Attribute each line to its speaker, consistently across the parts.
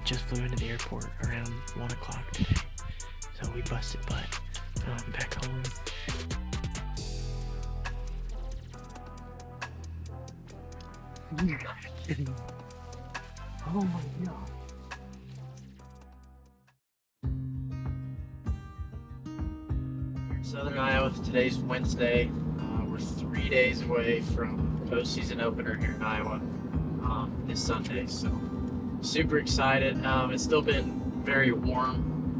Speaker 1: Just flew into the airport around 1 o'clock today, so we busted butt back home. You guys are kidding me. Oh my god. Southern Iowa, today's Wednesday. We're 3 days away from postseason opener here in Iowa this Sunday, so super excited. It's still been very warm,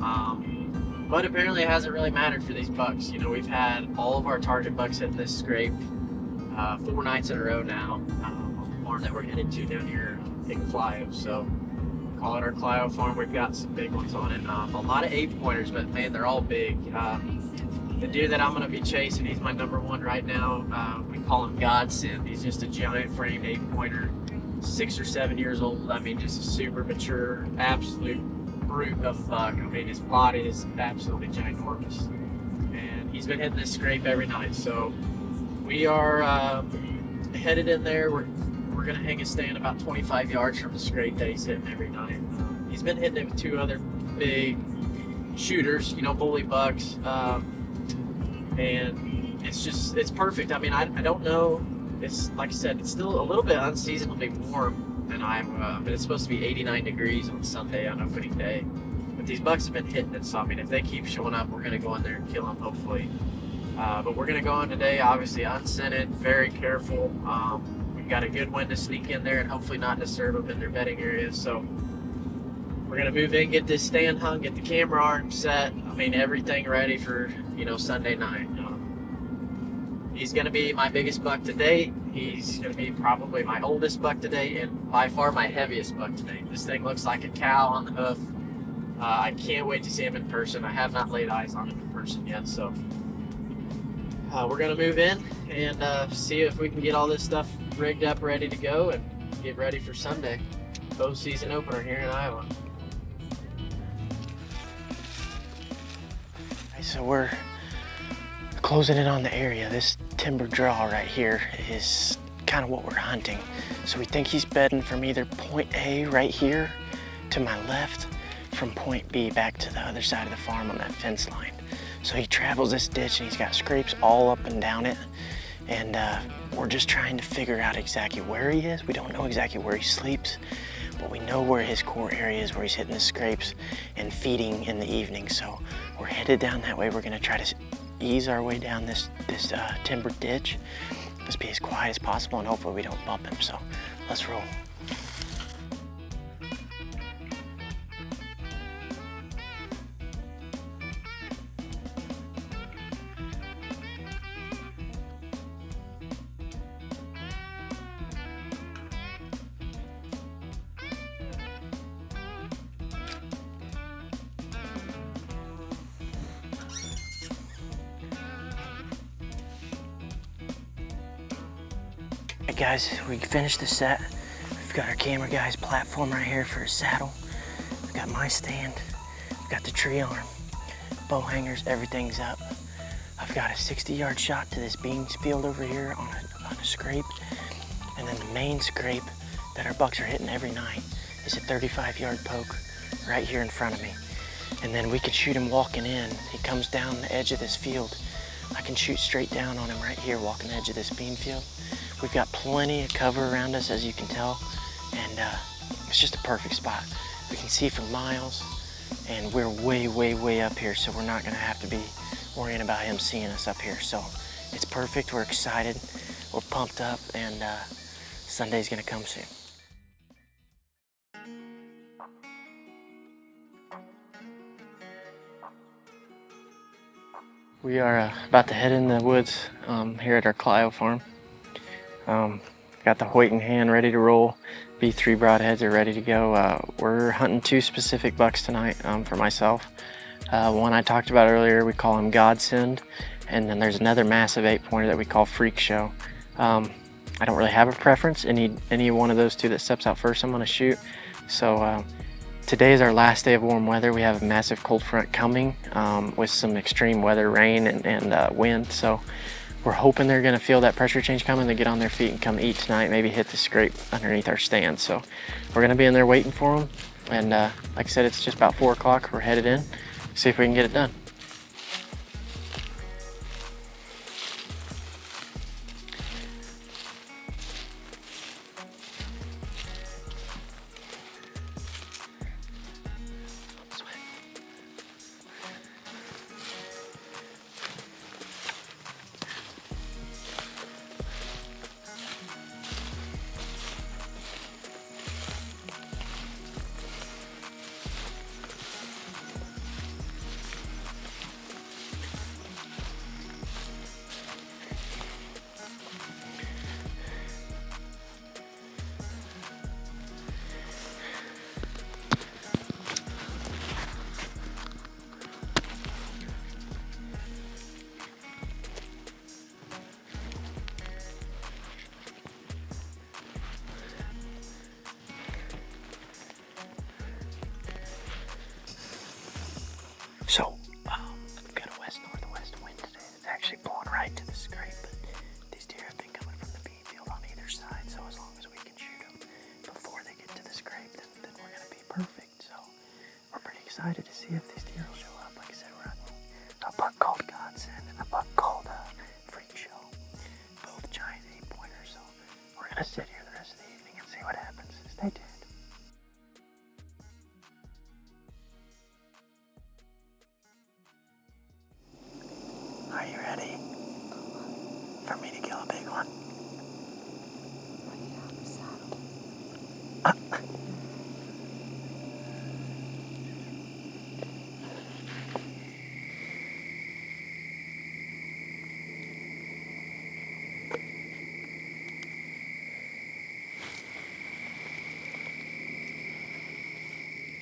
Speaker 1: but apparently it hasn't really mattered for these bucks. You know, we've had all of our target bucks hit this scrape 4 nights in a row now on the farm that we're headed to down here in Clio. So call it our Clio farm. We've got some big ones on it. A lot of 8-pointers, but man, they're all big. The deer that I'm going to be chasing, he's my #1 right now. We call him Godsend. He's just a giant framed 8-pointer. 6 or 7 years old. I mean, just a super mature, absolute brute of a buck. I mean, his body is absolutely ginormous, and he's been hitting this scrape every night. So we are headed in there. We're gonna hang a stand about 25 yards from the scrape that he's hitting every night. He's been hitting it with 2 other big shooters, you know, bully bucks, and it's perfect. I mean, I don't know. It's like I said, it's still a little bit unseasonably warm in Iowa, but it's supposed to be 89 degrees on Sunday on opening day. But these bucks have been hitting it, so I mean, if they keep showing up, we're going to go in there and kill them, hopefully. But we're going to go in today, obviously unscented, very careful. We've got a good wind to sneak in there and hopefully not disturb them in their bedding areas. So we're going to move in, get this stand hung, get the camera arm set. I mean, everything ready for, you know, Sunday night. He's going to be my biggest buck to date. He's going to be probably my oldest buck to date and by far my heaviest buck to date. This thing looks like a cow on the hoof. I can't wait to see him in person. I have not laid eyes on him in person yet, so we're going to move in and see if we can get all this stuff rigged up, ready to go, and get ready for Sunday. Postseason opener here in Iowa. So we're closing in on the area. This timber draw right here is kind of what we're hunting. So we think he's bedding from either point A right here to my left, from point B back to the other side of the farm on that fence line. So he travels this ditch and he's got scrapes all up and down it. And we're just trying to figure out exactly where he is. We don't know exactly where he sleeps, but we know where his core area is, where he's hitting the scrapes and feeding in the evening. So we're headed down that way. We're gonna try to ease our way down this timber ditch. Let's be as quiet as possible and hopefully we don't bump him. So let's roll. Hey guys, we finished the set. We've got our camera guy's platform right here for his saddle. We've got my stand. We've got the tree arm, bow hangers, everything's up. I've got a 60-yard shot to this beans field over here on a scrape. And then the main scrape that our bucks are hitting every night is a 35-yard poke right here in front of me. And then we can shoot him walking in. He comes down the edge of this field. I can shoot straight down on him right here, walking the edge of this bean field. We've got plenty of cover around us, as you can tell, and it's just a perfect spot. We can see for miles, and we're way, way, way up here, so we're not gonna have to be worrying about him seeing us up here. So it's perfect, we're excited, we're pumped up, and Sunday's gonna come soon. We are about to head in the woods here at our Clio farm. Got the Hoyt in hand, ready to roll. B3 broadheads are ready to go. We're hunting 2 specific bucks tonight for myself. One I talked about earlier, we call him Godsend, and then there's another massive 8-pointer that we call Freak Show. I don't really have a preference. Any one of those 2 that steps out first, I'm going to shoot. So today is our last day of warm weather. We have a massive cold front coming with some extreme weather, rain and wind. So we're hoping they're going to feel that pressure change coming. They get on their feet and come eat tonight, maybe hit the scrape underneath our stand. So we're going to be in there waiting for them. And like I said, it's just about 4 o'clock. We're headed in. See if we can get it done. So, we've got a west-northwest wind today. It's actually blowing right to the scrape, but these deer have been coming from the bean field on either side, so as long as we can shoot them before they get to the scrape, then we're going to be perfect. So, we're pretty excited to see if these deer will show up. Like I said, we're hunting a buck called Godsend and a buck called Freak Show. Both giant 8-pointers, so we're going to sit here the rest of the evening and see what happens. Stay tuned. Are you ready for me to kill a big one?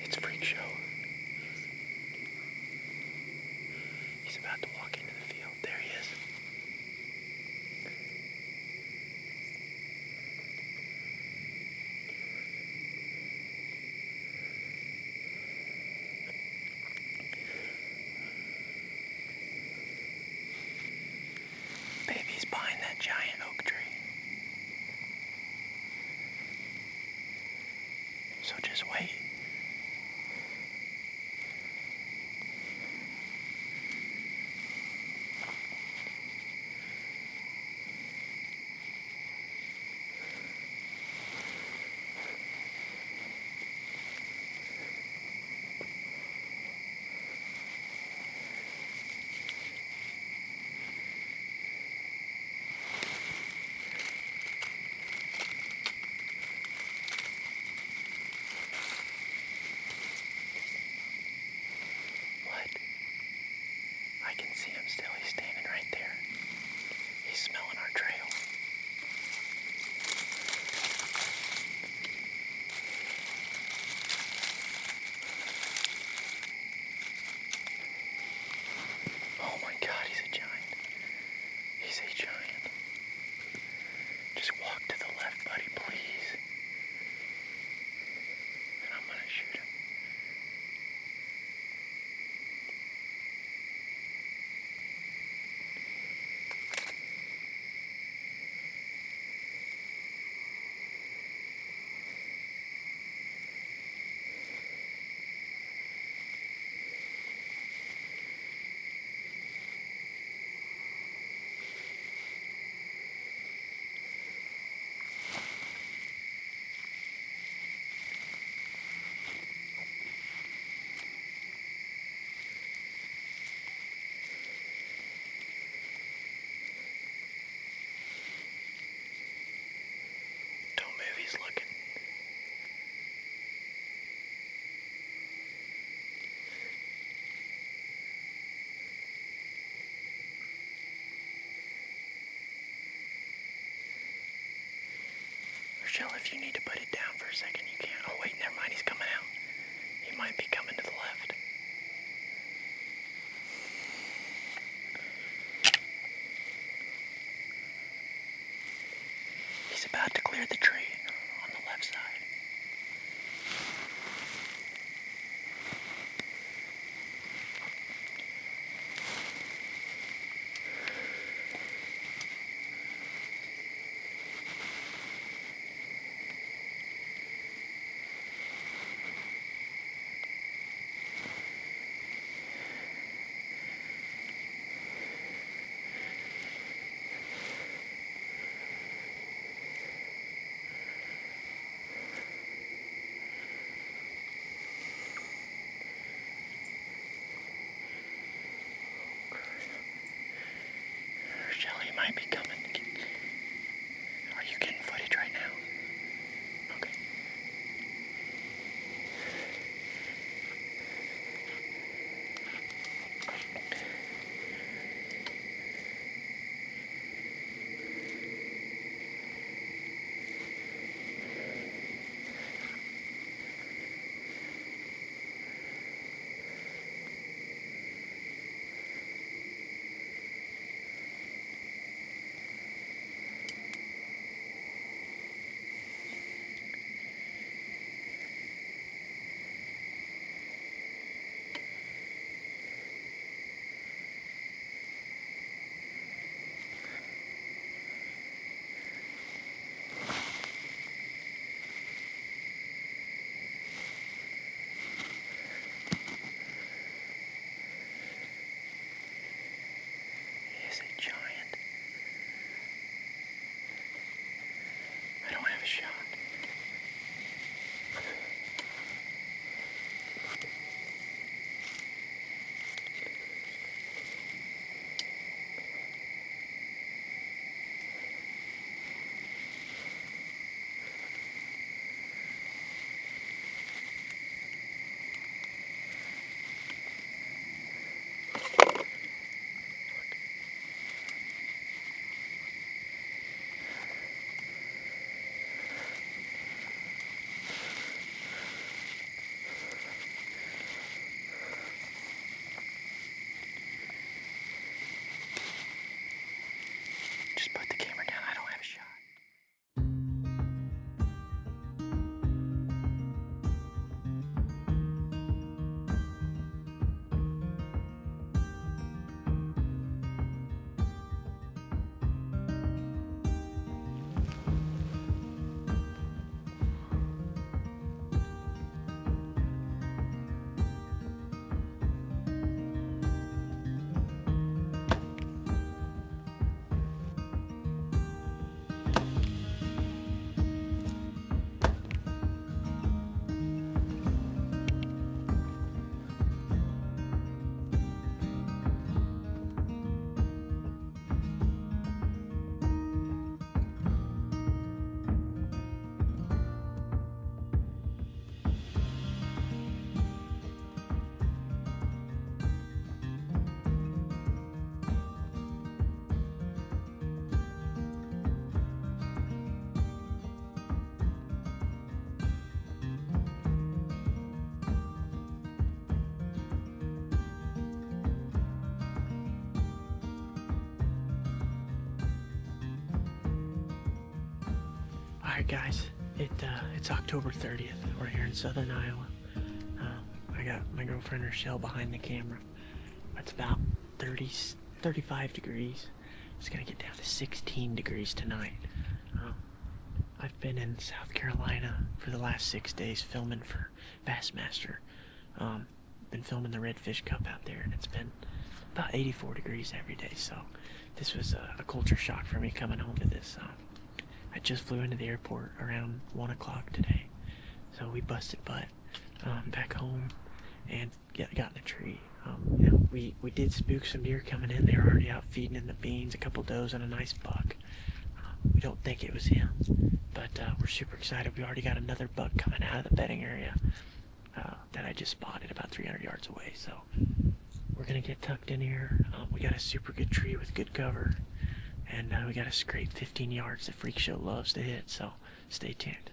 Speaker 1: It's Freak Show. He's about to walk into the field. There he is. Baby's behind that giant oak tree. So just wait. chill. If you need to put it down for a second, you can. Oh wait, never mind, he's coming out. He might be coming to the left. He's about to clear the tree on the left side. Shelly might be coming. Are you getting footage right now? Okay. He is a giant. I don't have a shot. Just put the camera down. I don't have a shot. Alright guys, it's October 30th. We're here in southern Iowa. I got my girlfriend Rochelle behind the camera. It's about 35 degrees. It's gonna get down to 16 degrees tonight. I've been in South Carolina for the last 6 days filming for Bassmaster. Been filming the Redfish Cup out there, and it's been about 84 degrees every day, so this was a culture shock for me coming home to this. I just flew into the airport around 1 o'clock today, so we busted butt back home and got in a tree. You know, we did spook some deer coming in. They were already out feeding in the beans, a couple does and a nice buck. We don't think it was him, but we're super excited. We already got another buck coming out of the bedding area that I just spotted about 300 yards away, so we're gonna get tucked in here. We got a super good tree with good cover, and we got a scrape 15 yards that Freak Show loves to hit, so Stay tuned.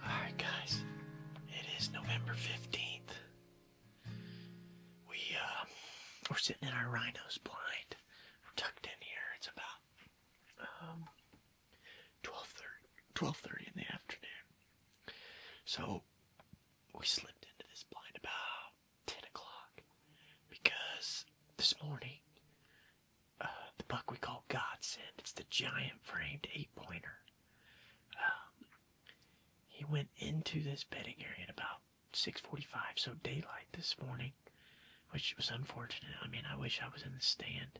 Speaker 1: Alright guys, it is November 15th. We're sitting in our rhino's blind. We're tucked in here. It's about 12:30 in the afternoon. So we slipped into this blind about 10 o'clock because this morning the buck we call Godsend, it's the giant framed 8-pointer. He went into this bedding area at about 6:45, so daylight this morning, which was unfortunate. I mean, I wish I was in the stand.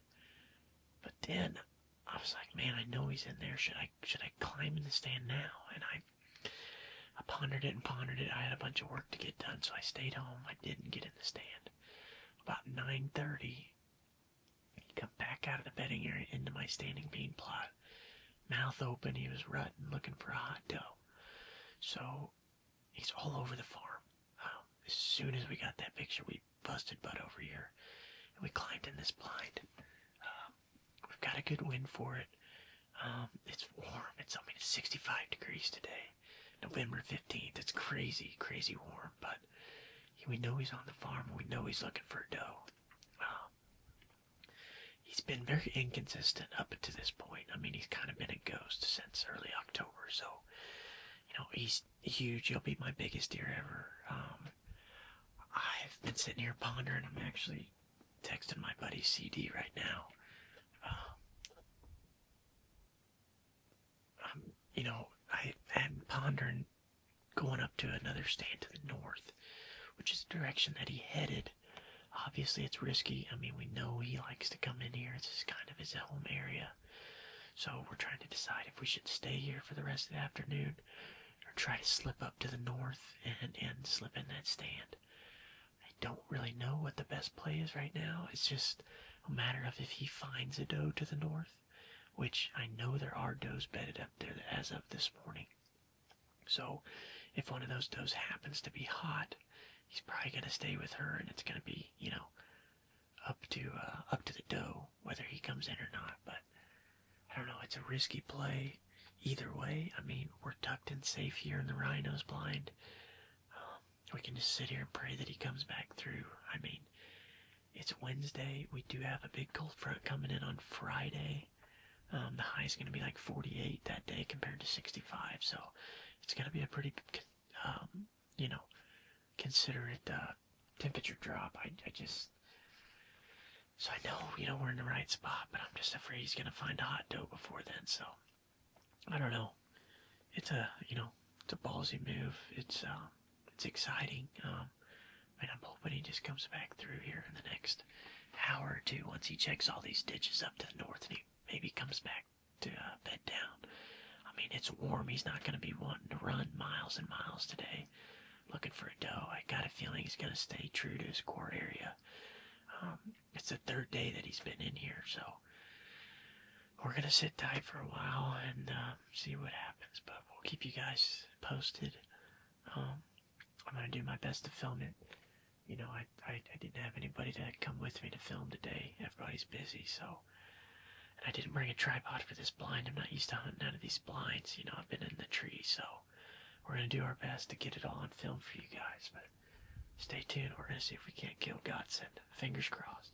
Speaker 1: But then I was like, man, I know he's in there. Should I climb in the stand now? And I pondered it and pondered it. I had a bunch of work to get done, so I stayed home. I didn't get in the stand. About 9:30, he come back out of the bedding area into my standing bean plot. Mouth open, he was rutting, looking for a hot doe. So he's all over the farm. As soon as we got that picture, we busted butt over here and we climbed in this blind. We've got a good wind for it. It's warm. It's 65 degrees today, November 15th. It's crazy, crazy warm, but we know he's on the farm. We know he's looking for a doe. He's been very inconsistent up to this point. I mean, he's kind of been a ghost since early October, so, he's huge. He'll be my biggest deer ever. I've been sitting here pondering. I'm actually texting my buddy CD right now. I'm pondering going up to another stand to the north, which is the direction that he headed. Obviously, it's risky. I mean, we know he likes to come in here. It's kind of his home area. So we're trying to decide if we should stay here for the rest of the afternoon or try to slip up to the north and slip in that stand. I don't really know what the best play is right now. It's just a matter of if he finds a doe to the north,
Speaker 2: which I know there are does bedded up there as of this morning. So if one of those does happens to be hot, he's probably going to stay with her, and it's going to be, up to the doe whether he comes in or not. But I don't know, it's a risky play either way. I mean, we're tucked in safe here in the rhino's blind. We can just sit here and pray that he comes back through. I mean, it's Wednesday. We do have a big cold front coming in on Friday. The high is going to be like 48 that day compared to 65, so it's going to be a pretty, considerate temperature drop. So I know, we're in the right spot, but I'm just afraid he's going to find a hot doe before then, so I don't know. It's it's a ballsy move. It's exciting. And I'm hoping he just comes back through here in the next hour or two once he checks all these ditches up to the north, and he maybe comes back to bed down. I mean, it's warm. He's not going to be wanting to run miles and miles today looking for a doe. I got a feeling he's going to stay true to his core area. It's the third day that he's been in here, so we're going to sit tight for a while and see what happens, but we'll keep you guys posted. I'm going to do my best to film it. I didn't have anybody to come with me to film today. Everybody's busy, so. And I didn't bring a tripod for this blind. I'm not used to hunting out of these blinds. I've been in the tree, so we're going to do our best to get it all on film for you guys, but stay tuned. We're going to see if we can't kill Godsend. Fingers crossed.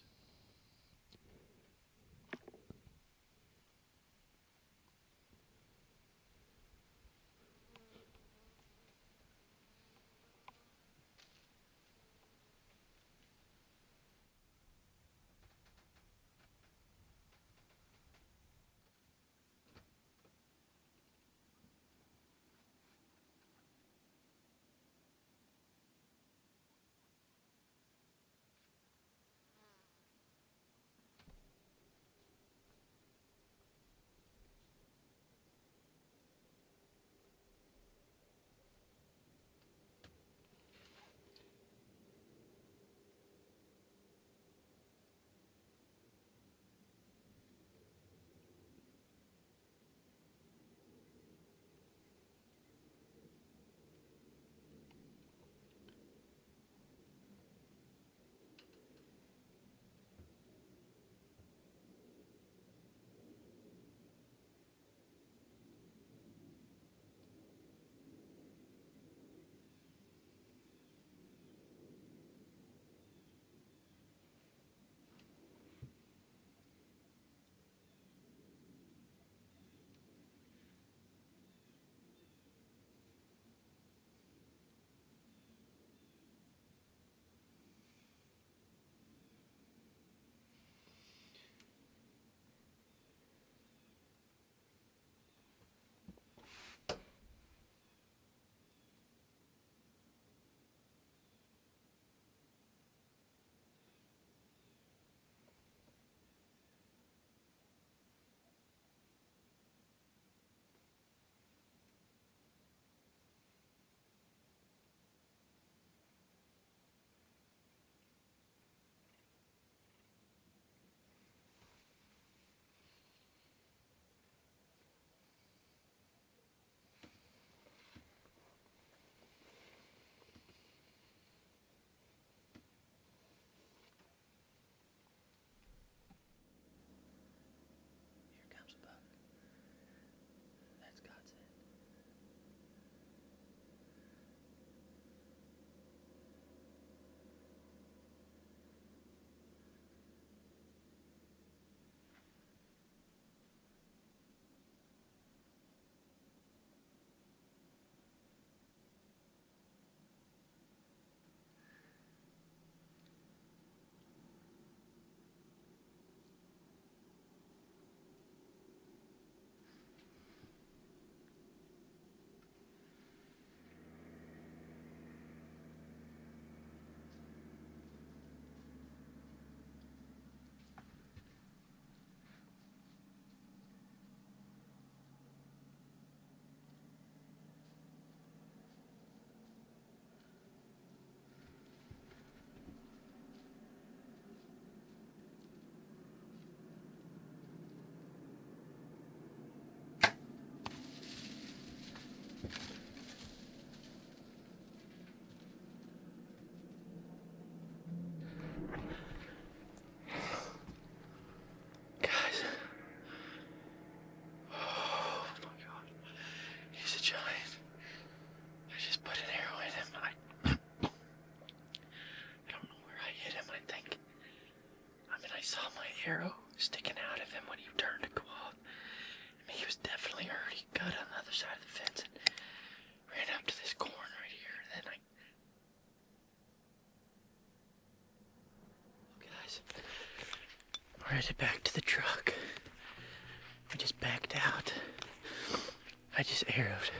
Speaker 2: I just arrowed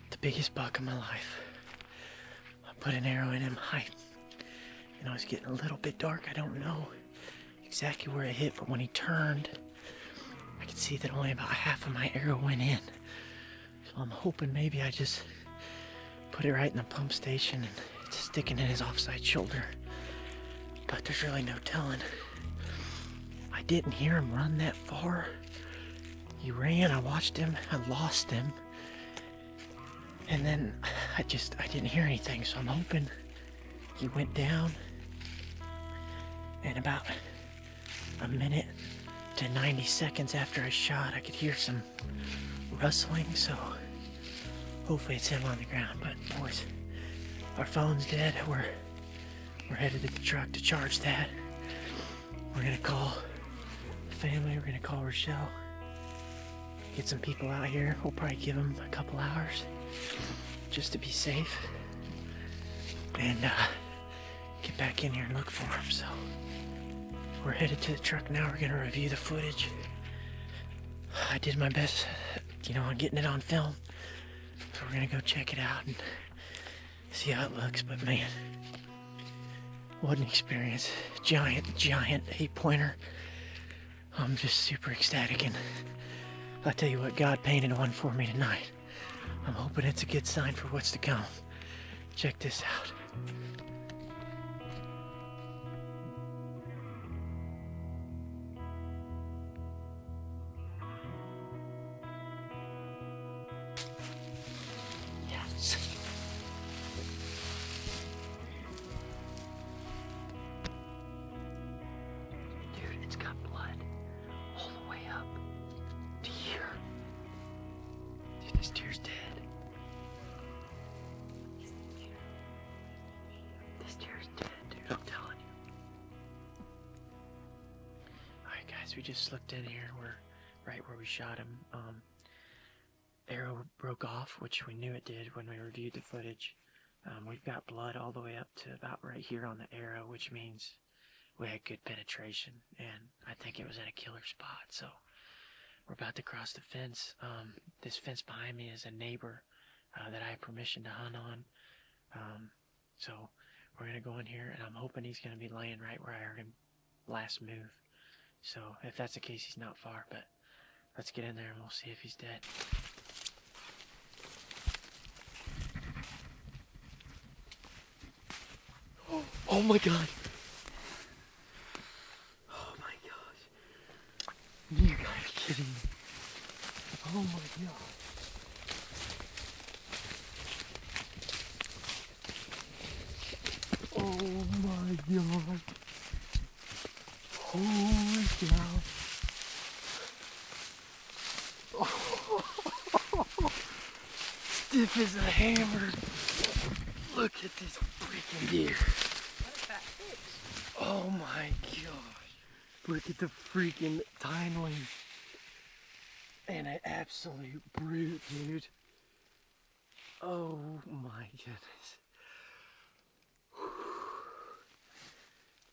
Speaker 2: the biggest buck of my life. I put an arrow in him. You know, it's getting a little bit dark. I don't know exactly where it hit, but when he turned, I could see that only about half of my arrow went in. So I'm hoping maybe I just put it right in the pump station and it's sticking in his offside shoulder. But there's really no telling. I didn't hear him run that far. He ran, I watched him, I lost him. And then I didn't hear anything, so I'm hoping he went down. And about a minute to 90 seconds after I shot, I could hear some rustling, so hopefully it's him on the ground. But boys, our phone's dead. We're headed to the truck to charge that. We're gonna call the family, we're gonna call Rochelle. Get some people out here. We'll probably give them a couple hours just to be safe. And get back in here and look for him. So we're headed to the truck now. We're gonna review the footage. I did my best, you know, on getting it on film. So we're gonna go check it out and see how it looks. But man, what an experience. Giant 8-pointer. I'm just super ecstatic, and I tell you what, God painted one for me tonight. I'm hoping it's a good sign for what's to come. Check this out. Yes. Dude, it's got blood all the way up to here. Dude, this deer's dead. This deer's dead, dude, I'm telling you. Alright guys, we just looked in here. We're right where we shot him. Arrow broke off, which we knew it did when we reviewed the footage. We've got blood all the way up to about right here on the arrow, which means we had good penetration, and I think it was in a killer spot. So we're about to cross the fence. This fence behind me is a neighbor that I have permission to hunt on. So we're gonna go in here, and I'm hoping he's gonna be laying right where I heard him last move. So if that's the case, he's not far, but let's get in there and we'll see if he's dead. Oh my god. Oh my gosh. You gotta be kidding me. Oh my god. Oh my god. Holy cow. Oh. Stiff as a hammer. Look at this freaking deer. Oh my gosh. Look at the freaking tine. And an absolute brute, dude. Oh my goodness.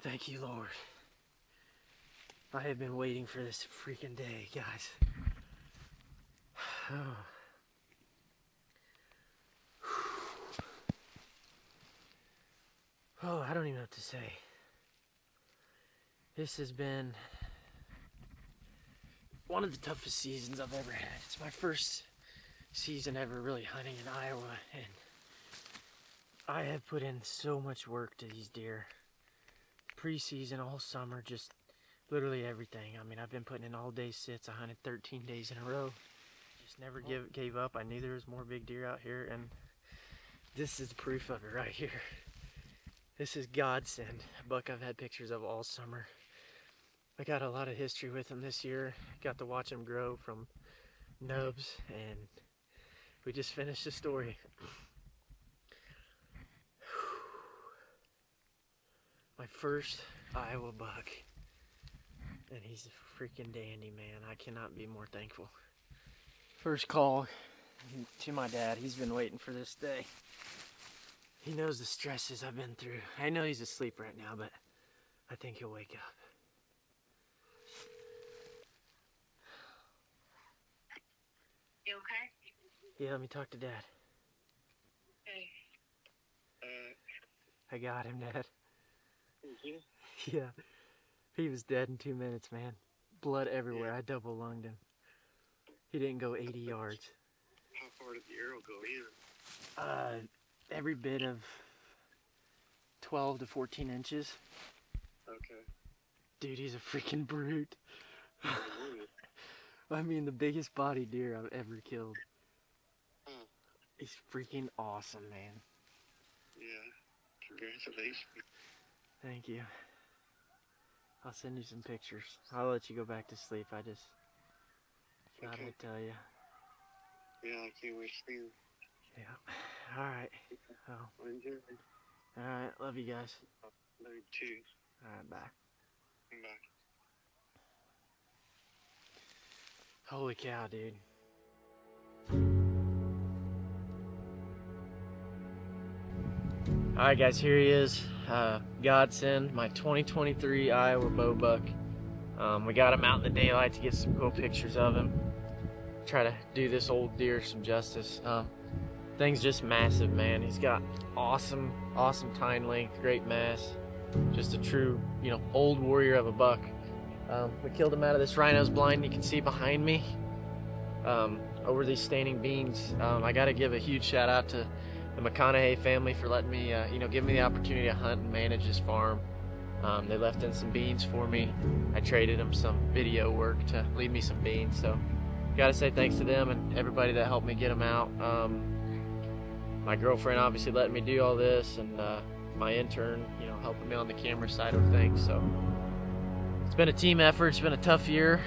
Speaker 2: Thank you, Lord. I have been waiting for this freaking day, guys. Oh. Oh, I don't even know what to say. This has been one of the toughest seasons I've ever had. It's my first season ever really hunting in Iowa, and I have put in so much work to these deer. Pre-season, all summer, just literally everything. I mean, I've been putting in all-day sits. I hunted 13 days in a row. Just never gave up. I knew there was more big deer out here, and this is proof of it right here. This is Godsend, a buck I've had pictures of all summer. I got a lot of history with him this year. Got to watch him grow from nubs, and we just finished the story. My first Iowa buck, and he's a freaking dandy, man. I cannot be more thankful. First call to my dad. He's been waiting for this day. He knows the stresses I've been through. I know he's asleep right now, but I think he'll wake up.
Speaker 3: You okay?
Speaker 2: Yeah, let me talk to Dad.
Speaker 3: Hey.
Speaker 2: I got him, Dad.
Speaker 3: You?
Speaker 2: Yeah. He was dead in 2 minutes, man. Blood everywhere. I double lunged him. He didn't go 80 yards.
Speaker 3: How far did the arrow go in?
Speaker 2: Every bit of 12 to 14 inches.
Speaker 3: Okay.
Speaker 2: Dude, he's a freaking brute.
Speaker 3: Really?
Speaker 2: I mean, the biggest body deer I've ever killed.
Speaker 3: Hmm.
Speaker 2: He's freaking awesome, man.
Speaker 3: Yeah. Congratulations.
Speaker 2: Thank you. I'll send you some pictures. I'll let you go back to sleep. I just gotta
Speaker 3: Okay.
Speaker 2: tell you.
Speaker 3: Yeah, I can't wait to see you.
Speaker 2: Yeah. All right. Oh.
Speaker 3: Well, enjoy.
Speaker 2: All right. Love you guys.
Speaker 3: Love you too.
Speaker 2: All right. Bye.
Speaker 3: Bye.
Speaker 2: Holy cow, dude. Alright guys, here he is, Godsend, my 2023 Iowa bow buck. We got him out in the daylight to get some cool pictures of him. Try to do this old deer some justice. Thing's just massive, man. He's got awesome tine length, great mass. Just a true, old warrior of a buck. We killed him out of this rhino's blind you can see behind me. Over these standing beans. I gotta give a huge shout out to the McConaughey family for letting me, give me the opportunity to hunt and manage this farm. They left in some beans for me. I traded them some video work to leave me some beans. So, gotta say thanks to them and everybody that helped me get them out. My girlfriend obviously letting me do all this, and my intern, helping me on the camera side of things. So, it's been a team effort. It's been a tough year.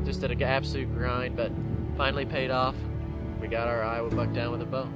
Speaker 2: Just at an absolute grind, but finally paid off. We got our Iowa buck down with a bow.